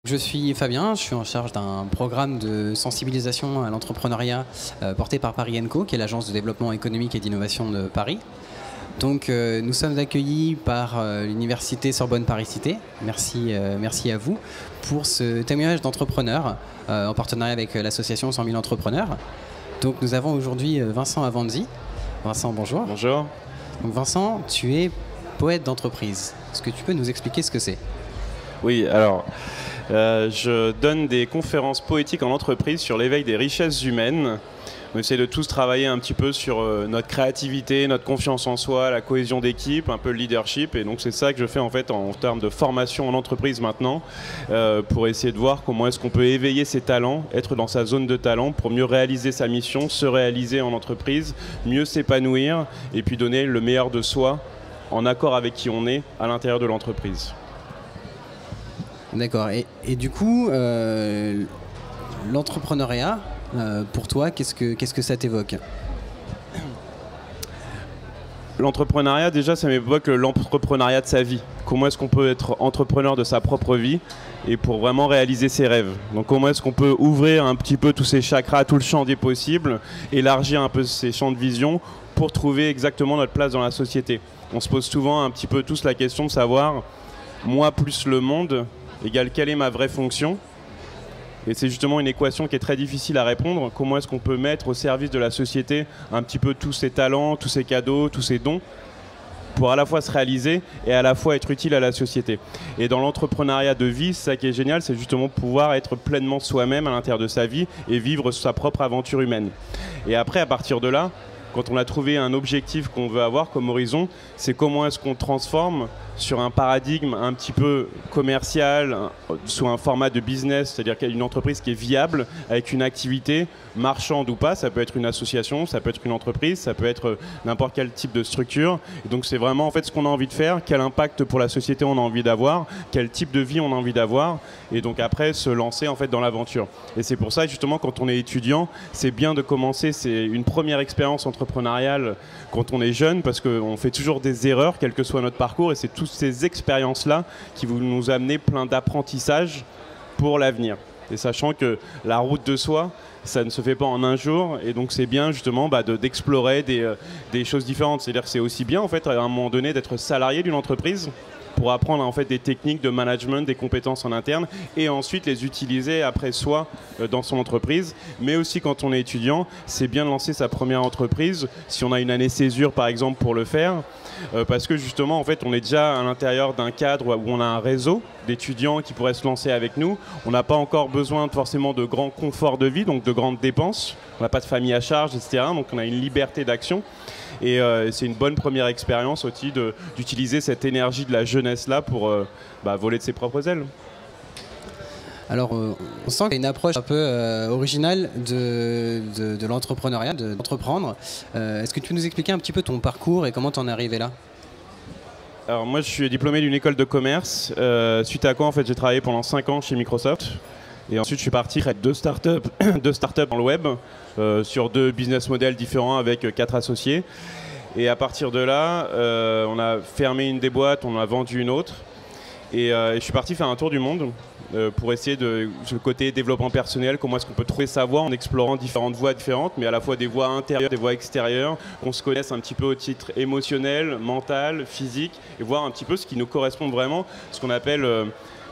Je suis Fabien, je suis en charge d'un programme de sensibilisation à l'entrepreneuriat porté par Paris & Co, qui est l'agence de développement économique et d'innovation de Paris. Donc nous sommes accueillis par l'université Sorbonne Paris-Cité. Merci à vous pour ce témoignage d'entrepreneurs en partenariat avec l'association 100 000 entrepreneurs. Donc nous avons aujourd'hui Vincent Avanzi. Vincent, bonjour. Bonjour. Donc Vincent, tu es poète d'entreprise. Est-ce que tu peux nous expliquer ce que c'est? Oui, alors je donne des conférences poétiques en entreprise sur l'éveil des richesses humaines. On essaie de tous travailler un petit peu sur notre créativité, notre confiance en soi, la cohésion d'équipe, un peu le leadership. Et donc c'est ça que je fais en fait en termes de formation en entreprise maintenant, pour essayer de voir comment est-ce qu'on peut éveiller ses talents, être dans sa zone de talent pour mieux réaliser sa mission, se réaliser en entreprise, mieux s'épanouir et puis donner le meilleur de soi en accord avec qui on est à l'intérieur de l'entreprise. D'accord. Et du coup, l'entrepreneuriat, pour toi, qu'est-ce que ça t'évoque? L'entrepreneuriat, déjà, ça m'évoque l'entrepreneuriat de sa vie. Comment est-ce qu'on peut être entrepreneur de sa propre vie et pour vraiment réaliser ses rêves. Donc comment est-ce qu'on peut ouvrir un petit peu tous ses chakras, tout le champ des possibles, élargir un peu ses champs de vision pour trouver exactement notre place dans la société. On se pose souvent un petit peu tous la question de savoir, moi plus le monde, égale quelle est ma vraie fonction? Et c'est justement une équation qui est très difficile à répondre. Comment est-ce qu'on peut mettre au service de la société un petit peu tous ses talents, tous ses cadeaux, tous ses dons pour à la fois se réaliser et à la fois être utile à la société. Et dans l'entrepreneuriat de vie, ça qui est génial, c'est justement pouvoir être pleinement soi-même à l'intérieur de sa vie et vivre sa propre aventure humaine. Et après, à partir de là, quand on a trouvé un objectif qu'on veut avoir comme horizon, c'est comment est-ce qu'on transforme sur un paradigme un petit peu commercial, sous un format de business, c'est-à-dire qu'il y a une entreprise qui est viable, avec une activité, marchande ou pas, ça peut être une association, ça peut être une entreprise, ça peut être n'importe quel type de structure. Et donc c'est vraiment en fait ce qu'on a envie de faire, quel impact pour la société on a envie d'avoir, quel type de vie on a envie d'avoir, et donc après se lancer en fait dans l'aventure. Et c'est pour ça justement quand on est étudiant, c'est bien de commencer, c'est une première expérience entrepreneuriale quand on est jeune, parce qu'on fait toujours des erreurs, quel que soit notre parcours, et c'est toutes ces expériences-là qui vont nous amener plein d'apprentissages pour l'avenir. Et sachant que la route de soi, ça ne se fait pas en un jour, et donc c'est bien justement d'explorer des choses différentes. C'est-à-dire que c'est aussi bien en fait à un moment donné d'être salarié d'une entreprise pour apprendre en fait des techniques de management, des compétences en interne, et ensuite les utiliser après soi dans son entreprise. Mais aussi quand on est étudiant, c'est bien de lancer sa première entreprise, si on a une année césure par exemple pour le faire, parce que justement en fait on est déjà à l'intérieur d'un cadre où on a un réseau d'étudiants qui pourraient se lancer avec nous. On n'a pas encore besoin forcément de grands conforts de vie, donc de grandes dépenses. On n'a pas de famille à charge, etc. Donc on a une liberté d'action. Et c'est une bonne première expérience aussi d'utiliser cette énergie de la jeunesse-là pour voler de ses propres ailes. Alors, on sent qu'il y a une approche un peu originale de l'entrepreneuriat, d'entreprendre. Est-ce que tu peux nous expliquer un petit peu ton parcours et comment tu en es arrivé là? Alors moi, je suis diplômé d'une école de commerce, suite à quoi en fait, j'ai travaillé pendant 5 ans chez Microsoft. Et ensuite, je suis parti créer deux startups dans le web, sur 2 business models différents avec 4 associés. Et à partir de là, on a fermé une des boîtes, on en a vendu une autre. Et je suis parti faire un tour du monde pour essayer sur le côté développement personnel, comment est-ce qu'on peut trouver sa voie en explorant différentes voies différentes, mais à la fois des voies intérieures, des voies extérieures, qu'on se connaisse un petit peu au titre émotionnel, mental, physique, et voir un petit peu ce qui nous correspond vraiment, ce qu'on appelle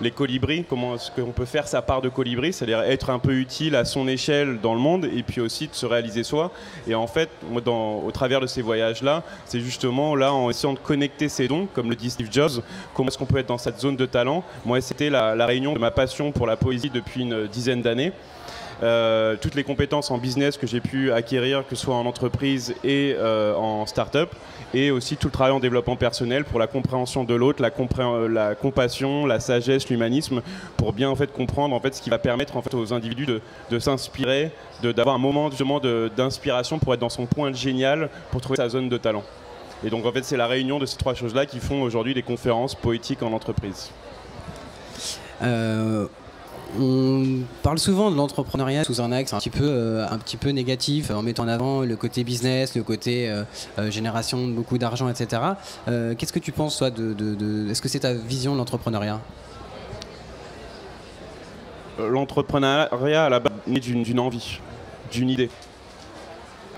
les colibris, comment est-ce qu'on peut faire sa part de colibri, c'est-à-dire être un peu utile à son échelle dans le monde et puis aussi de se réaliser soi. Et en fait, moi, au travers de ces voyages-là, c'est justement là, en essayant de connecter ses dons, comme le dit Steve Jobs, comment est-ce qu'on peut être dans cette zone de talent. Moi, c'était la réunion de ma passion pour la poésie depuis une dizaine d'années. Toutes les compétences en business que j'ai pu acquérir, que ce soit en entreprise et en start-up, et aussi tout le travail en développement personnel pour la compréhension de l'autre, la compassion, la sagesse, l'humanisme, pour bien en fait comprendre en fait ce qui va permettre en fait aux individus de s'inspirer, d'avoir un moment justement d'inspiration pour être dans son point génial, pour trouver sa zone de talent. Et donc en fait c'est la réunion de ces 3 choses-là qui font aujourd'hui des conférences poétiques en entreprise. On parle souvent de l'entrepreneuriat sous un axe un petit peu négatif, en mettant en avant le côté business, le côté génération de beaucoup d'argent, etc. Qu'est-ce que tu penses, toi, est-ce que c'est ta vision de l'entrepreneuriat? l'entrepreneuriat à la base naît d'une envie, d'une idée.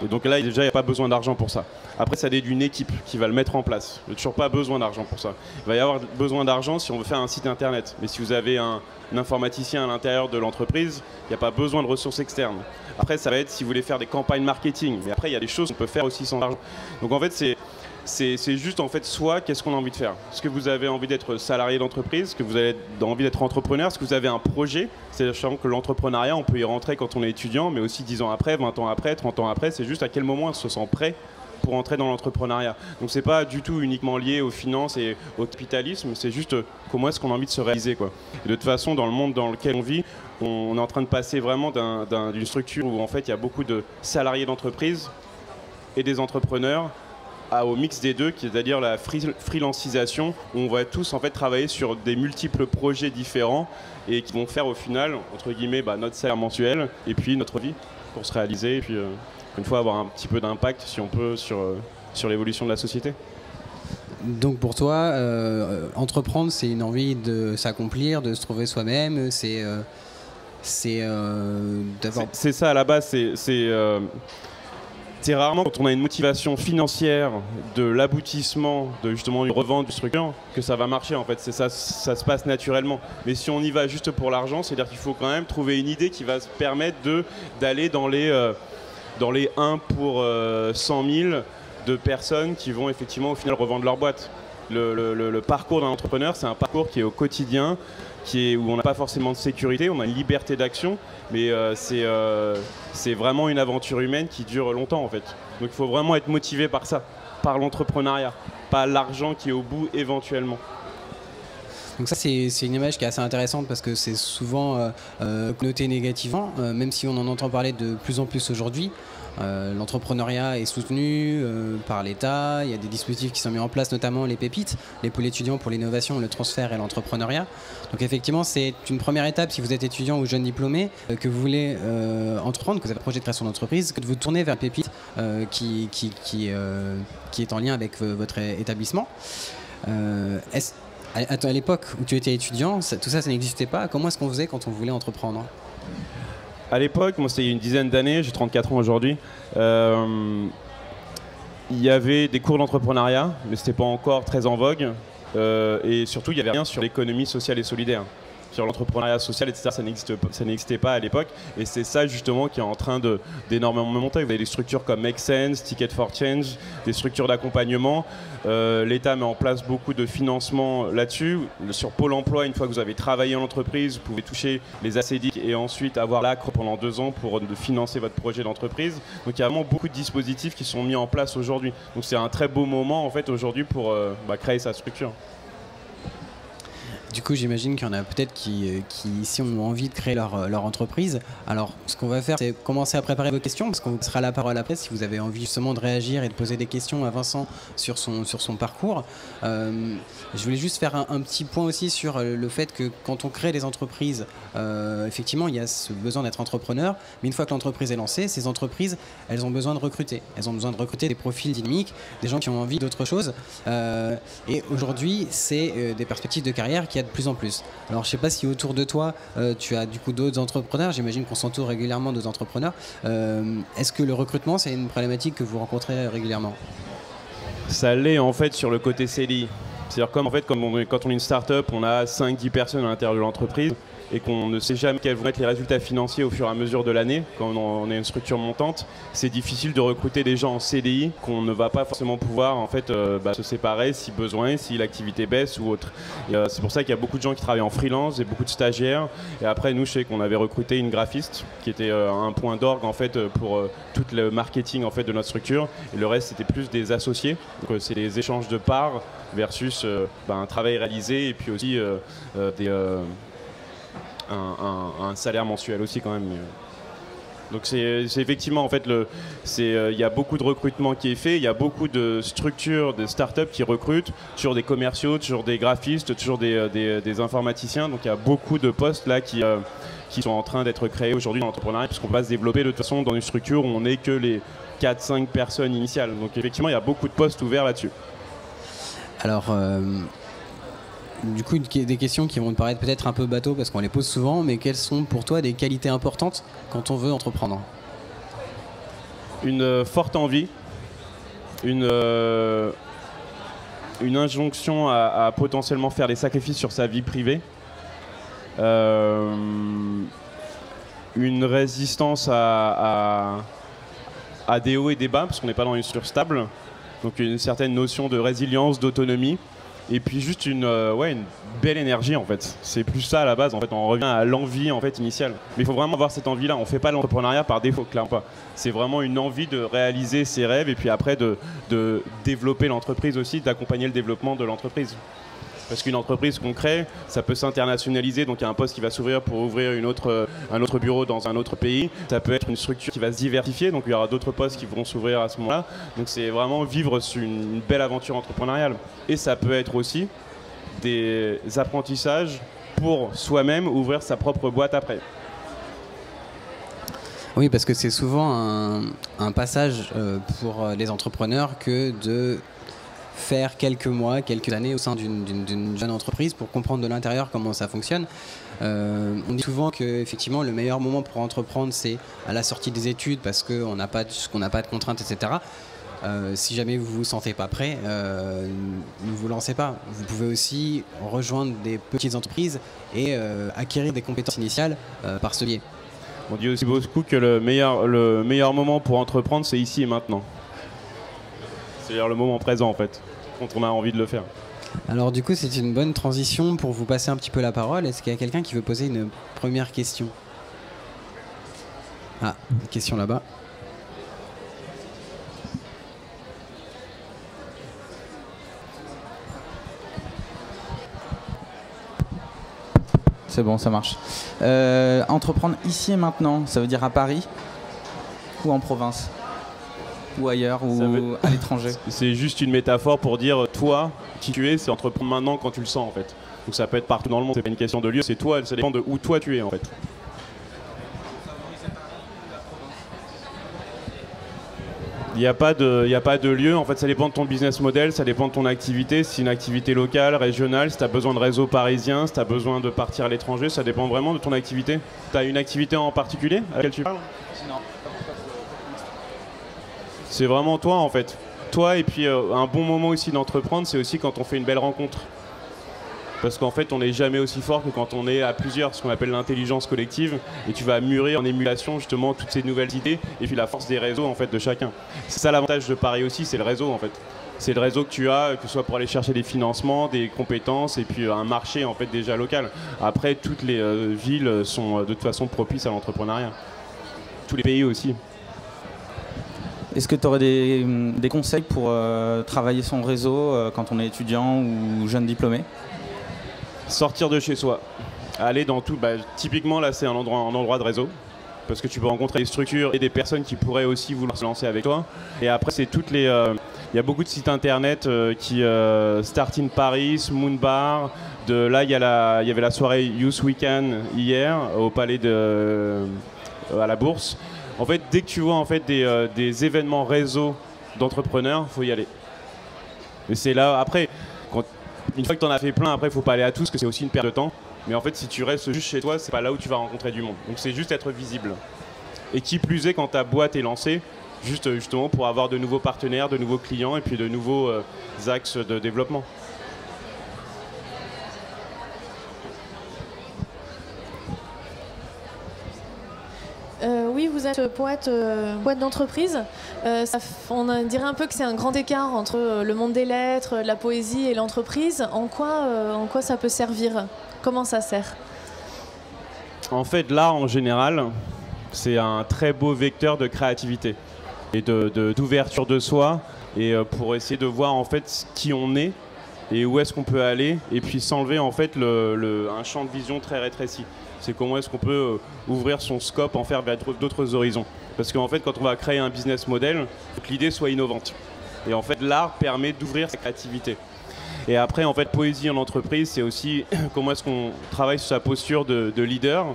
Et donc là, déjà, il n'y a pas besoin d'argent pour ça. Après, ça naît d'une équipe qui va le mettre en place. Il n'y a toujours pas besoin d'argent pour ça. Il va y avoir besoin d'argent si on veut faire un site internet. Mais si vous avez un informaticien à l'intérieur de l'entreprise, il n'y a pas besoin de ressources externes. Après, ça va être si vous voulez faire des campagnes marketing. Mais après, il y a des choses qu'on peut faire aussi sans argent. Donc en fait, c'est juste en fait soit qu'est-ce qu'on a envie de faire. Est-ce que vous avez envie d'être salarié d'entreprise? Est-ce que vous avez envie d'être entrepreneur? Est-ce que vous avez un projet? C'est-à-dire que l'entrepreneuriat, on peut y rentrer quand on est étudiant, mais aussi 10 ans après, 20 ans après, 30 ans après. C'est juste à quel moment on se sent prêt pour entrer dans l'entrepreneuriat. Donc c'est pas du tout uniquement lié aux finances et au capitalisme, c'est juste comment est-ce qu'on a envie de se réaliser, quoi. Et de toute façon, dans le monde dans lequel on vit, on est en train de passer vraiment d'une structure où en fait il y a beaucoup de salariés d'entreprise et des entrepreneurs au mix des deux, c'est-à-dire la freelancisation, où on va tous en fait travailler sur des multiples projets différents et qui vont faire au final, entre guillemets, notre salaire mensuel et puis notre vie pour se réaliser et puis une fois avoir un petit peu d'impact, si on peut, sur l'évolution de la société. Donc pour toi, entreprendre, c'est une envie de s'accomplir, de se trouver soi-même, c'est d'avoir... C'est ça à la base, c'est rarement quand on a une motivation financière de l'aboutissement, de justement une revente du structure, que ça va marcher en fait. C'est ça, ça se passe naturellement. Mais si on y va juste pour l'argent, c'est-à-dire qu'il faut quand même trouver une idée qui va se permettre d'aller dans les 1 pour 100 000 de personnes qui vont effectivement au final revendre leur boîte. Le parcours d'un entrepreneur, c'est un parcours qui est au quotidien, où on n'a pas forcément de sécurité, on a une liberté d'action, mais c'est vraiment une aventure humaine qui dure longtemps en fait. Donc il faut vraiment être motivé par ça, par l'entrepreneuriat, pas l'argent qui est au bout éventuellement. Donc ça c'est une image qui est assez intéressante parce que c'est souvent connoté négativement, même si on en entend parler de plus en plus aujourd'hui. L'entrepreneuriat est soutenu par l'État, il y a des dispositifs qui sont mis en place, notamment les pépites, les pôles étudiants pour l'innovation, le transfert et l'entrepreneuriat. Donc effectivement c'est une première étape si vous êtes étudiant ou jeune diplômé, que vous voulez entreprendre, que vous avez un projet de création d'entreprise, que de vous tourner vers Pépite qui est en lien avec votre établissement. À l'époque où tu étais étudiant, tout ça n'existait pas. Comment est-ce qu'on faisait quand on voulait entreprendre ? À l'époque, moi c'était il y a une dizaine d'années, j'ai 34 ans aujourd'hui, il y avait des cours d'entrepreneuriat, mais c'était pas encore très en vogue, et surtout il n'y avait rien sur l'économie sociale et solidaire. Sur l'entrepreneuriat social, etc., ça n'existait pas à l'époque, et c'est ça justement qui est en train d'énormément monter. Vous avez des structures comme Make Sense, Ticket for Change, des structures d'accompagnement. L'État met en place beaucoup de financement là-dessus. Sur Pôle emploi, une fois que vous avez travaillé en entreprise, vous pouvez toucher les ACDIC et ensuite avoir l'ACRE pendant 2 ans pour financer votre projet d'entreprise. Donc il y a vraiment beaucoup de dispositifs qui sont mis en place aujourd'hui. Donc c'est un très beau moment en fait aujourd'hui pour créer sa structure. Du coup, j'imagine qu'il y en a peut-être qui ici ont envie de créer leur entreprise. Alors, ce qu'on va faire, c'est commencer à préparer vos questions, parce qu'on sera la parole après si vous avez envie justement de réagir et de poser des questions à Vincent sur son parcours. Je voulais juste faire un petit point aussi sur le fait que quand on crée des entreprises, effectivement, il y a ce besoin d'être entrepreneur, mais une fois que l'entreprise est lancée, ces entreprises, elles ont besoin de recruter. Elles ont besoin de recruter des profils dynamiques, des gens qui ont envie d'autre chose. Et aujourd'hui, c'est des perspectives de carrière qu'il y a de plus en plus. Alors je ne sais pas si autour de toi tu as du coup d'autres entrepreneurs, j'imagine qu'on s'entoure régulièrement d'autres entrepreneurs. Est-ce que le recrutement c'est une problématique que vous rencontrez régulièrement ? Ça l'est en fait sur le côté CDI. C'est-à-dire quand on est une start-up, on a 5-10 personnes à l'intérieur de l'entreprise et qu'on ne sait jamais quels vont être les résultats financiers au fur et à mesure de l'année, quand on est une structure montante, c'est difficile de recruter des gens en CDI qu'on ne va pas forcément pouvoir en fait, se séparer si besoin, si l'activité baisse ou autre. C'est pour ça qu'il y a beaucoup de gens qui travaillent en freelance et beaucoup de stagiaires. Et après, nous, je sais qu'on avait recruté une graphiste qui était un point d'orgue en fait, pour tout le marketing en fait, de notre structure. Et le reste, c'était plus des associés. Donc, c'est des échanges de parts versus un travail réalisé et puis aussi un salaire mensuel aussi quand même. Donc c'est effectivement en fait il y a beaucoup de recrutement qui est fait, il y a beaucoup de structures, de startups qui recrutent, toujours des commerciaux, toujours des graphistes, toujours des informaticiens. Donc il y a beaucoup de postes là qui sont en train d'être créés aujourd'hui dans l'entrepreneuriat puisqu'on va se développer de toute façon dans une structure où on n'est que les 4-5 personnes initiales. Donc effectivement il y a beaucoup de postes ouverts là-dessus. Alors du coup, des questions qui vont te paraître peut-être un peu bateau parce qu'on les pose souvent, mais quelles sont pour toi des qualités importantes quand on veut entreprendre? Une forte envie, une injonction à potentiellement faire des sacrifices sur sa vie privée, une résistance à des hauts et des bas, parce qu'on n'est pas dans une structure stable, donc une certaine notion de résilience, d'autonomie, et puis juste une belle énergie en fait. C'est plus ça à la base, en fait, on revient à l'envie en fait initiale. Mais il faut vraiment avoir cette envie-là, on ne fait pas l'entrepreneuriat par défaut, clairement pas. C'est vraiment une envie de réaliser ses rêves et puis après de développer l'entreprise aussi, d'accompagner le développement de l'entreprise. Parce qu'une entreprise qu'on crée, ça peut s'internationaliser, donc il y a un poste qui va s'ouvrir pour ouvrir un autre bureau dans un autre pays. Ça peut être une structure qui va se diversifier, donc il y aura d'autres postes qui vont s'ouvrir à ce moment-là. Donc c'est vraiment vivre une belle aventure entrepreneuriale. Et ça peut être aussi des apprentissages pour soi-même ouvrir sa propre boîte après. Oui, parce que c'est souvent un passage pour les entrepreneurs que de faire quelques mois, quelques années au sein d'une jeune entreprise pour comprendre de l'intérieur comment ça fonctionne. On dit souvent qu'effectivement le meilleur moment pour entreprendre c'est à la sortie des études parce qu'on n'a pas de contraintes, etc. Si jamais vous ne vous sentez pas prêt, ne vous lancez pas. Vous pouvez aussi rejoindre des petites entreprises et acquérir des compétences initiales par ce biais. On dit aussi beaucoup que le meilleur moment pour entreprendre c'est ici et maintenant. C'est-à-dire le moment présent en fait, quand on a envie de le faire. Alors du coup c'est une bonne transition pour vous passer un petit peu la parole. Est-ce qu'il y a quelqu'un qui veut poser une première question? Ah, une question là-bas. C'est bon, ça marche. Entreprendre ici et maintenant, ça veut dire à Paris ou en province? Ou ailleurs, ou à l'étranger? C'est juste une métaphore pour dire toi, qui tu es, c'est entreprendre maintenant quand tu le sens en fait. Donc ça peut être partout dans le monde, c'est pas une question de lieu, c'est toi, ça dépend de où toi tu es en fait. Il n'y a pas de lieu, en fait ça dépend de ton business model, ça dépend de ton activité, si c'est une activité locale, régionale, si tu as besoin de réseau parisien, si tu as besoin de partir à l'étranger, ça dépend vraiment de ton activité. Tu as une activité en particulier à laquelle tu parles? Non. C'est vraiment toi en fait. Toi et puis un bon moment aussi d'entreprendre, c'est aussi quand on fait une belle rencontre. Parce qu'en fait on n'est jamais aussi fort que quand on est à plusieurs, ce qu'on appelle l'intelligence collective, et tu vas mûrir en émulation justement toutes ces nouvelles idées et puis la force des réseaux en fait de chacun. C'est ça l'avantage de Paris aussi, c'est le réseau en fait. C'est le réseau que tu as, que ce soit pour aller chercher des financements, des compétences et puis un marché en fait déjà local. Après toutes les villes sont de toute façon propices à l'entrepreneuriat. Tous les pays aussi. Est-ce que tu aurais des conseils pour travailler son réseau quand on est étudiant ou jeune diplômé? Sortir de chez soi. Aller dans tout. Typiquement, là, c'est un endroit de réseau. Parce que tu peux rencontrer des structures et des personnes qui pourraient aussi vouloir se lancer avec toi. Et après, c'est toutes les. Il y a beaucoup de sites internet qui. Start in Paris, Moonbar. Là, il y avait la soirée Youth Weekend hier au palais à la Bourse. En fait, dès que tu vois en fait, des événements réseau d'entrepreneurs, il faut y aller. Et c'est là, après, une fois que tu en as fait plein, après, il ne faut pas aller à tous, parce que c'est aussi une perte de temps. Mais en fait, si tu restes juste chez toi, c'est pas là où tu vas rencontrer du monde. Donc c'est juste être visible. Et qui plus est, quand ta boîte est lancée, justement pour avoir de nouveaux partenaires, de nouveaux clients et puis de nouveaux axes de développement. Oui, vous êtes poète d'entreprise. On dirait un peu que c'est un grand écart entre le monde des lettres, la poésie et l'entreprise. En quoi ça peut servir? Comment ça sert? En fait, l'art en général, c'est un très beau vecteur de créativité et d'ouverture de soi et pour essayer de voir en fait qui on est et où est-ce qu'on peut aller et puis s'enlever en fait un champ de vision très rétréci. C'est comment est-ce qu'on peut ouvrir son scope, en faire vers d'autres horizons. Parce qu'en fait, quand on va créer un business model, il faut que l'idée soit innovante. Et en fait, l'art permet d'ouvrir sa créativité. Et après, en fait, poésie en entreprise, c'est aussi comment est-ce qu'on travaille sur sa posture de leader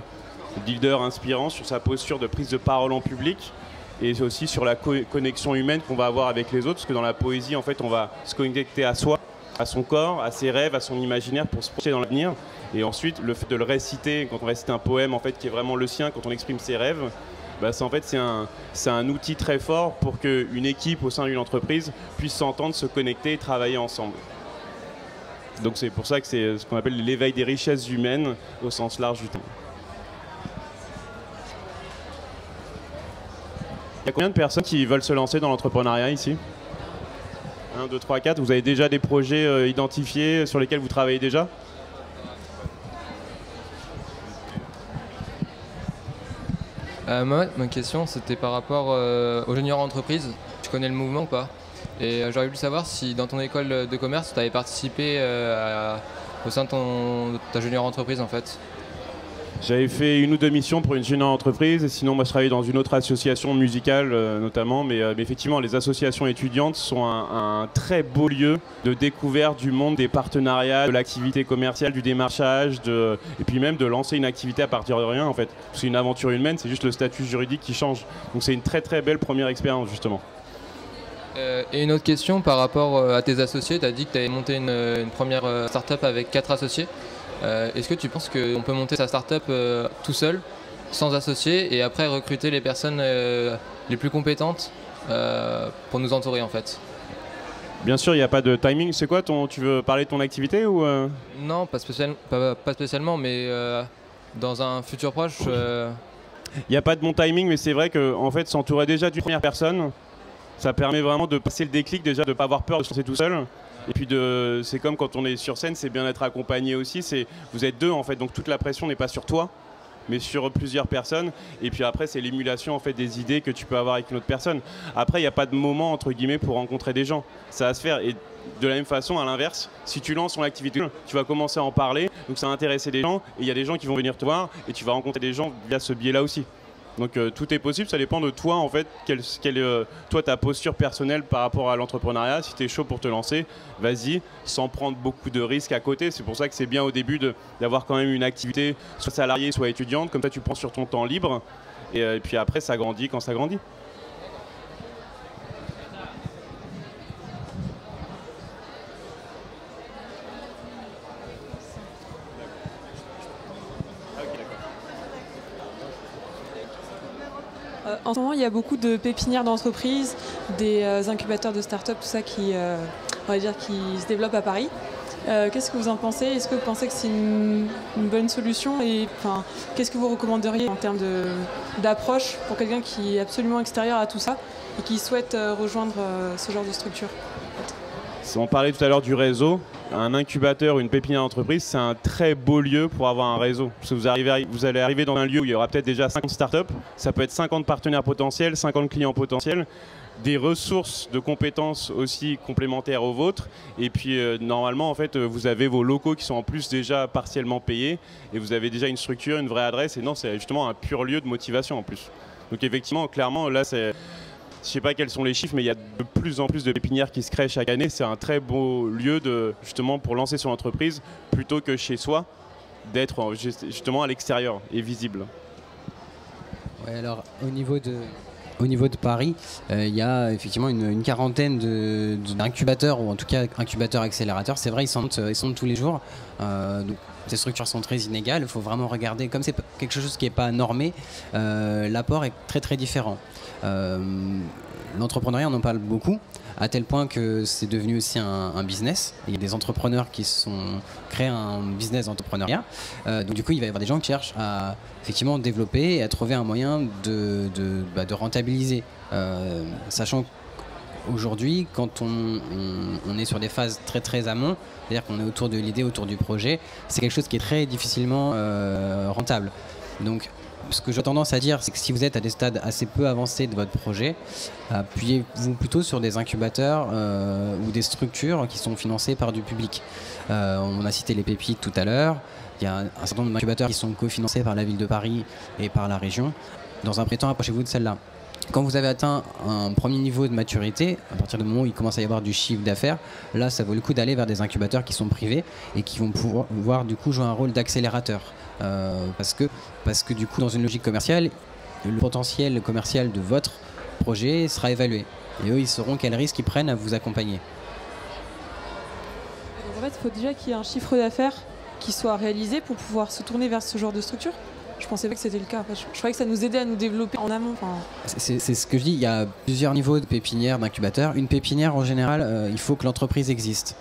inspirant, sur sa posture de prise de parole en public, et aussi sur la connexion humaine qu'on va avoir avec les autres. Parce que dans la poésie, en fait, on va se connecter à soi, à son corps, à ses rêves, à son imaginaire pour se projeter dans l'avenir. Et ensuite, le fait de le réciter, quand on récite un poème en fait, qui est vraiment le sien, quand on exprime ses rêves, bah, en fait, c'est un outil très fort pour qu'une équipe au sein d'une entreprise puisse s'entendre, se connecter et travailler ensemble. Donc c'est pour ça que c'est ce qu'on appelle l'éveil des richesses humaines au sens large du terme. Il y a combien de personnes qui veulent se lancer dans l'entrepreneuriat ici? 1, 2, 3, 4. Vous avez déjà des projets identifiés sur lesquels vous travaillez déjà? Moi, ma question, c'était par rapport aux juniors entreprises. Tu connais le mouvement ou pas? Et j'aurais voulu savoir si dans ton école de commerce, tu avais participé au sein de ta junior entreprise en fait. J'avais fait 1 ou 2 missions pour une junior entreprise et sinon moi je travaillais dans une autre association musicale notamment, mais effectivement les associations étudiantes sont un très beau lieu de découverte du monde des partenariats, de l'activité commerciale, du démarchage, et puis même de lancer une activité à partir de rien en fait. C'est une aventure humaine, c'est juste le statut juridique qui change. Donc c'est une très très belle première expérience justement. Et une autre question par rapport à tes associés, tu as dit que tu avais monté une première start-up avec 4 associés. Est-ce que tu penses qu'on peut monter sa start-up tout seul, sans associés, et après recruter les personnes les plus compétentes pour nous entourer en fait? Bien sûr, il n'y a pas de timing. C'est quoi tu veux parler de ton activité ou Non, pas spécialement, mais dans un futur proche. Il n'y a pas de bon timing, mais c'est vrai que en fait, s'entourer déjà d'une première personne, ça permet vraiment de passer le déclic, déjà de ne pas avoir peur de se lancer tout seul. Et puis c'est comme quand on est sur scène, c'est bien d'être accompagné aussi. Vous êtes 2 en fait, donc toute la pression n'est pas sur toi, mais sur plusieurs personnes. Et puis après, c'est l'émulation en fait des idées que tu peux avoir avec une autre personne. Après, il n'y a pas de moment entre guillemets pour rencontrer des gens. Ça va se faire. Et de la même façon, à l'inverse, si tu lances ton activité, tu vas commencer à en parler, donc ça va intéresser des gens. Et il y a des gens qui vont venir te voir, et tu vas rencontrer des gens via ce biais-là aussi. Donc tout est possible, ça dépend de toi en fait, toi ta posture personnelle par rapport à l'entrepreneuriat. Si tu es chaud pour te lancer, vas-y, sans prendre beaucoup de risques à côté. C'est pour ça que c'est bien au début d'avoir quand même une activité, soit salariée, soit étudiante, comme ça tu prends sur ton temps libre, et puis après ça grandit quand ça grandit. En ce moment, il y a beaucoup de pépinières d'entreprises, des incubateurs de start-up, tout ça qui se développent à Paris. Qu'est-ce que vous en pensez? Est-ce que vous pensez que c'est une bonne solution? Et qu'est-ce que vous recommanderiez en termes d'approche pour quelqu'un qui est absolument extérieur à tout ça et qui souhaite rejoindre ce genre de structure? On parlait tout à l'heure du réseau. Un incubateur, une pépinière d'entreprise, c'est un très beau lieu pour avoir un réseau. Parce que vous allez arriver dans un lieu où il y aura peut-être déjà 50 startups, ça peut être 50 partenaires potentiels, 50 clients potentiels, des ressources de compétences aussi complémentaires aux vôtres. Et puis normalement, en fait, vous avez vos locaux qui sont en plus déjà partiellement payés et vous avez déjà une structure, une vraie adresse. Et non, c'est justement un pur lieu de motivation en plus. Donc effectivement, clairement, là, c'est... Je ne sais pas quels sont les chiffres, mais il y a de plus en plus de pépinières qui se créent chaque année. C'est un très beau lieu justement pour lancer son entreprise plutôt que chez soi, d'être justement à l'extérieur et visible. Ouais, alors au niveau de Paris, il y a effectivement une quarantaine d'incubateurs, ou en tout cas incubateurs accélérateurs. C'est vrai, ils sont tous les jours. Donc, ces structures sont très inégales. Il faut vraiment regarder, comme c'est quelque chose qui n'est pas normé, l'apport est très très différent. L'entrepreneuriat, on en parle beaucoup, à tel point que c'est devenu aussi un business. Il y a des entrepreneurs qui sont créés un business d'entrepreneuriat. Donc du coup, il va y avoir des gens qui cherchent à effectivement développer et à trouver un moyen de rentabiliser. Sachant qu'aujourd'hui, quand on est sur des phases très très amont, c'est-à-dire qu'on est autour de l'idée, autour du projet, c'est quelque chose qui est très difficilement rentable. Donc ce que j'ai tendance à dire, c'est que si vous êtes à des stades assez peu avancés de votre projet, appuyez-vous plutôt sur des incubateurs ou des structures qui sont financées par du public. On a cité les pépites tout à l'heure. Il y a un certain nombre d'incubateurs qui sont cofinancés par la ville de Paris et par la région. Dans un premier temps, approchez-vous de celle-là. Quand vous avez atteint un premier niveau de maturité, à partir du moment où il commence à y avoir du chiffre d'affaires, là, ça vaut le coup d'aller vers des incubateurs qui sont privés et qui vont pouvoir du coup jouer un rôle d'accélérateur. Parce que du coup, dans une logique commerciale, le potentiel commercial de votre projet sera évalué. Et eux, ils sauront quels risques ils prennent à vous accompagner. Donc en fait, il faut déjà qu'il y ait un chiffre d'affaires qui soit réalisé pour pouvoir se tourner vers ce genre de structure. Je pensais pas que c'était le cas. Je croyais que ça nous aidait à nous développer en amont. C'est ce que je dis, il y a plusieurs niveaux de pépinière, d'incubateur. Une pépinière, en général, il faut que l'entreprise existe.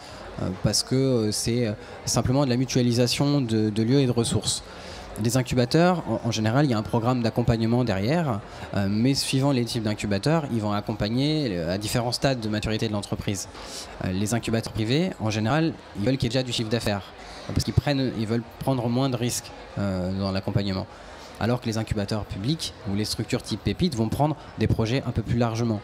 Parce que c'est simplement de la mutualisation de lieux et de ressources. Les incubateurs, en général, il y a un programme d'accompagnement derrière, mais suivant les types d'incubateurs, ils vont accompagner à différents stades de maturité de l'entreprise. Les incubateurs privés, en général, ils veulent qu'il y ait déjà du chiffre d'affaires, parce qu'ils veulent prendre moins de risques dans l'accompagnement. Alors que les incubateurs publics ou les structures type Pépite vont prendre des projets un peu plus largement.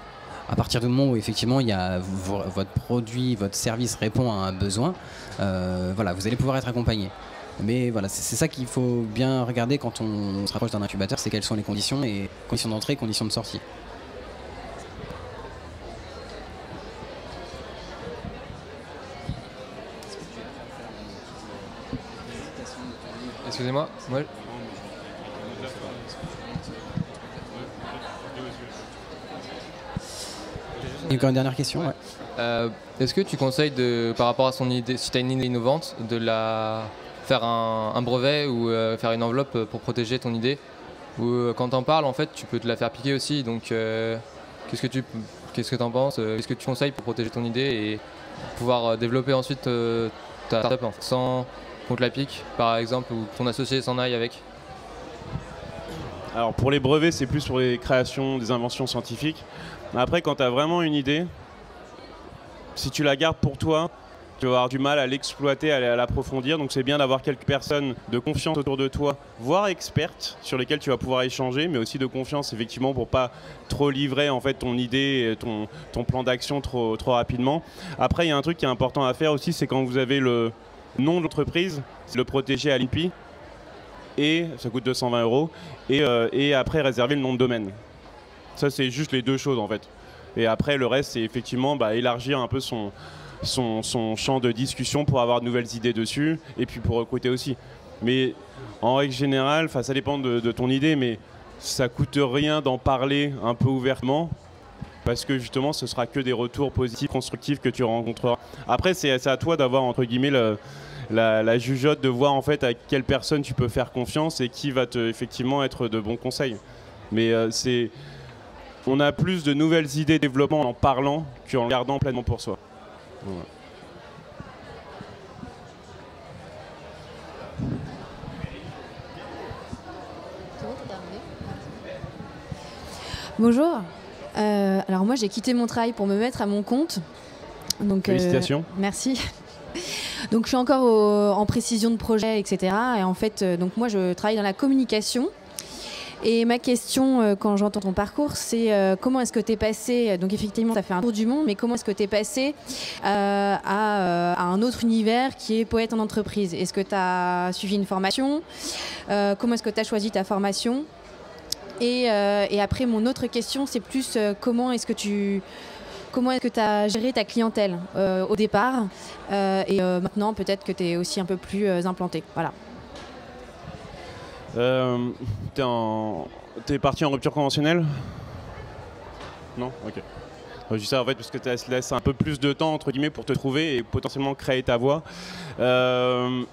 À partir du moment où effectivement il y a votre produit, votre service répond à un besoin, voilà, vous allez pouvoir être accompagné. Mais voilà, c'est ça qu'il faut bien regarder quand on se rapproche d'un incubateur, c'est quelles sont les conditions, et conditions d'entrée, conditions de sortie. Excusez-moi, moi... Il y a encore une dernière question. Ouais. Est-ce que tu conseilles, par rapport à son idée, si tu as une idée innovante, de faire un brevet ou faire une enveloppe pour protéger ton idée, ou quand t'en parles, en fait, tu peux te la faire piquer aussi. Donc, qu'est-ce que t'en penses? Qu'est-ce que tu conseilles pour protéger ton idée et pouvoir développer ensuite ta startup sans qu'on te la pique, par exemple, ou ton associé s'en aille avec? Alors pour les brevets, c'est plus pour les créations, des inventions scientifiques. Après, quand tu as vraiment une idée, si tu la gardes pour toi, tu vas avoir du mal à l'exploiter, à l'approfondir. Donc c'est bien d'avoir quelques personnes de confiance autour de toi, voire expertes, sur lesquelles tu vas pouvoir échanger, mais aussi de confiance effectivement pour pas trop livrer en fait ton idée, ton plan d'action trop rapidement. Après, il y a un truc qui est important à faire aussi, c'est quand vous avez le nom de l'entreprise, c'est le protéger à l'INPI, et ça coûte 220 €, et après réserver le nom de domaine. Ça, c'est juste les deux choses en fait. Et après, le reste, c'est effectivement élargir un peu son champ de discussion pour avoir de nouvelles idées dessus, et puis pour recruter aussi. Mais en règle générale, ça dépend de ton idée, mais ça coûte rien d'en parler un peu ouvertement, parce que justement, ce sera que des retours positifs, constructifs que tu rencontreras. Après, c'est à toi d'avoir, entre guillemets, la jugeote, de voir en fait à quelle personne tu peux faire confiance et qui va effectivement être de bons conseils. Mais on a plus de nouvelles idées de développement en parlant qu'en le gardant pleinement pour soi. Voilà. Bonjour. Alors moi j'ai quitté mon travail pour me mettre à mon compte. Donc, félicitations. Merci. Donc je suis encore en précision de projet, etc. Et en fait, donc moi je travaille dans la communication. Et ma question, quand j'entends ton parcours, c'est comment est-ce que tu es passé, donc effectivement ça fait un tour du monde, mais comment est-ce que tu es passé à un autre univers qui est poète en entreprise? Est-ce que tu as suivi une formation? Comment est-ce que tu as choisi ta formation? Et après, mon autre question, c'est plus comment est-ce que tu as géré ta clientèle au départ et maintenant peut-être que tu es aussi un peu plus implanté. Voilà. T'es parti en rupture conventionnelle? Non? Ok. Je dis ça en fait parce que tu laisses un peu plus de temps entre guillemets pour te trouver et potentiellement créer ta voie. Je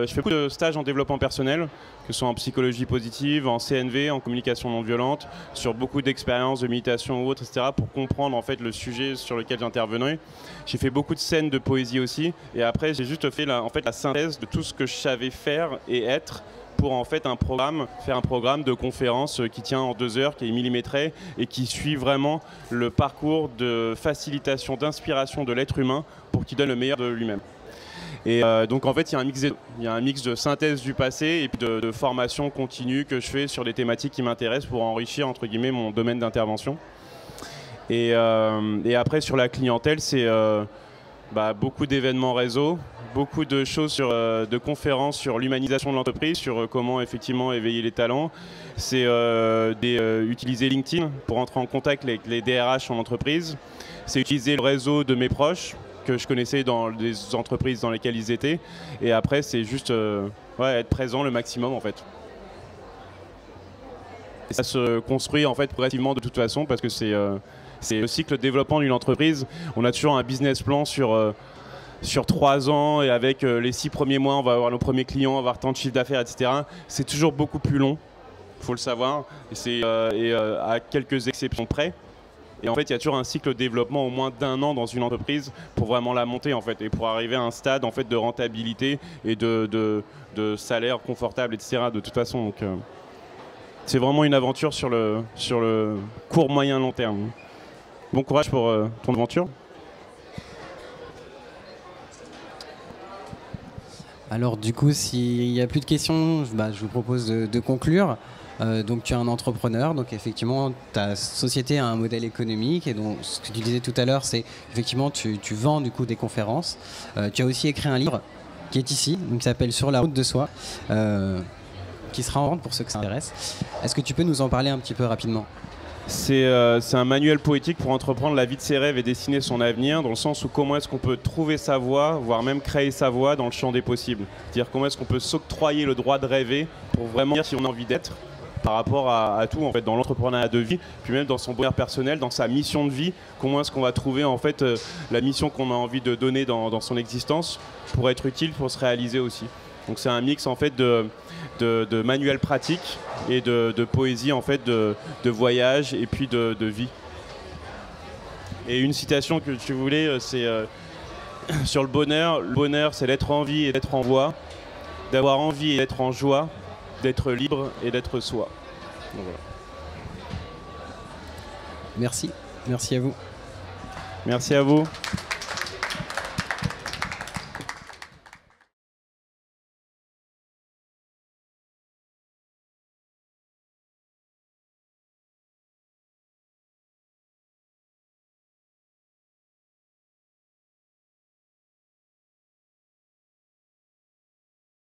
fais beaucoup de stages en développement personnel, que ce soit en psychologie positive, en CNV, en communication non violente, sur beaucoup d'expériences de méditation ou autres, etc., pour comprendre en fait le sujet sur lequel j'intervenais. J'ai fait beaucoup de scènes de poésie aussi, et après j'ai juste fait la synthèse de tout ce que je savais faire et être, pour en fait faire un programme de conférence qui tient en 2 heures, qui est millimétré et qui suit vraiment le parcours de facilitation, d'inspiration de l'être humain pour qu'il donne le meilleur de lui-même. Et donc en fait il y a un mix de synthèse du passé et puis de formation continue que je fais sur des thématiques qui m'intéressent pour enrichir entre guillemets mon domaine d'intervention. Et après sur la clientèle, c'est beaucoup d'événements réseau, beaucoup de choses de conférences sur l'humanisation de l'entreprise, sur comment effectivement éveiller les talents. C'est utiliser LinkedIn pour entrer en contact avec les DRH en entreprise. C'est utiliser le réseau de mes proches que je connaissais dans les entreprises dans lesquelles ils étaient. Et après, c'est juste être présent le maximum en fait. Et ça se construit en fait progressivement de toute façon parce que c'est le cycle de développement d'une entreprise. On a toujours un business plan sur sur 3 ans et avec les 6 premiers mois, on va avoir nos premiers clients, on va avoir tant de chiffre d'affaires, etc. C'est toujours beaucoup plus long, il faut le savoir, à quelques exceptions près. Et en fait, il y a toujours un cycle de développement au moins d'1 an dans une entreprise pour vraiment la monter en fait, et pour arriver à un stade en fait, de rentabilité et de salaire confortable, etc. De toute façon, donc, c'est vraiment une aventure sur le court, moyen, long terme. Bon courage pour ton aventure. Alors du coup, s'il n'y a plus de questions, je vous propose de conclure. Donc tu es un entrepreneur, donc effectivement ta société a un modèle économique et donc ce que tu disais tout à l'heure, c'est effectivement tu vends du coup des conférences. Tu as aussi écrit un livre qui est ici, donc qui s'appelle Sur la route de soi, qui sera en vente pour ceux que ça intéresse. Est-ce que tu peux nous en parler un petit peu rapidement ? C'est un manuel poétique pour entreprendre la vie de ses rêves et dessiner son avenir, dans le sens où comment est-ce qu'on peut trouver sa voie, voire même créer sa voie dans le champ des possibles. C'est-à-dire comment est-ce qu'on peut s'octroyer le droit de rêver pour vraiment dire si on a envie d'être par rapport à tout en fait, dans l'entrepreneuriat de vie, puis même dans son bonheur personnel, dans sa mission de vie, comment est-ce qu'on va trouver en fait la mission qu'on a envie de donner dans son existence pour être utile, pour se réaliser aussi. Donc c'est un mix en fait de manuels pratiques et de poésie en fait de voyage et puis de vie. Et une citation que tu voulais, c'est sur le bonheur. Le bonheur, c'est d'être en vie et d'être en voie, d'avoir envie et d'être en joie, d'être libre et d'être soi. Donc, voilà. Merci à vous. Merci à vous.